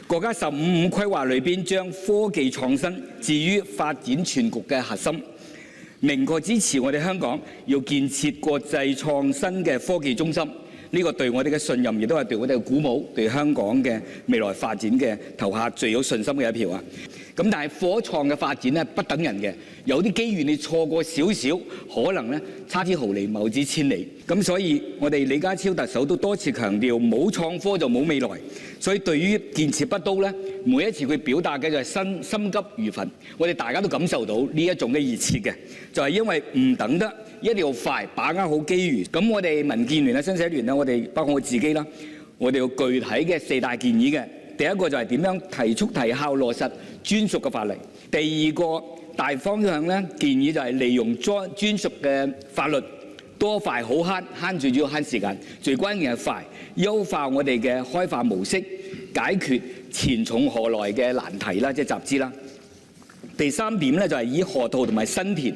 國家15規劃裏邊將科技創新置於發展全局嘅核心，明確支持我哋香港要建設國際創新嘅科技中心。呢個對我哋嘅信任，亦都係對我哋嘅鼓舞，對香港嘅未來發展嘅投下最有信心嘅一票啊！咁但係科創嘅發展咧不等人嘅，有啲機遇你錯過少少，可能咧差之毫厘，謬之千里。咁所以我哋李家超特首都多次強調，冇創科就冇未來。所以對於建設北都咧，每一次佢表達嘅就係心急如焚。我哋大家都感受到呢一種嘅熱切嘅，就係因為唔等得，一定要快，把握好機遇。咁我哋民建聯啊、新社聯啊，我哋包括我自己啦，我哋要具體嘅4大建議嘅。第一個就係點樣提速提效落實專屬嘅法例。第二個大方向咧，建議就係利用專屬嘅法律，多快好慳，慳最主要慳時間，最關鍵係快，優化我哋嘅開發模式，解決錢從何來嘅難題啦，即係集資啦。第三點咧就係以河套同埋新田，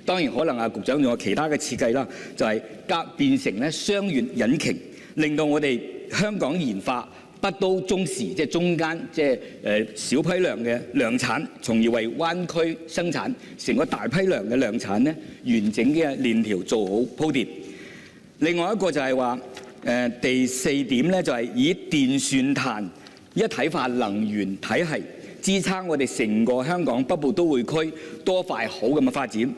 當然可能啊局長仲有其他嘅設計啦，就係變成咧雙源引擎，令到我哋香港研發北都中時，即係中間，即係小批量嘅量產，從而為灣區生產成個大批量嘅量產咧，完整嘅鏈條做好鋪墊。另外一個就係話第4點咧，就係以電算碳一體化能源體系支撐我哋成個香港北部都會區多快好咁嘅發展。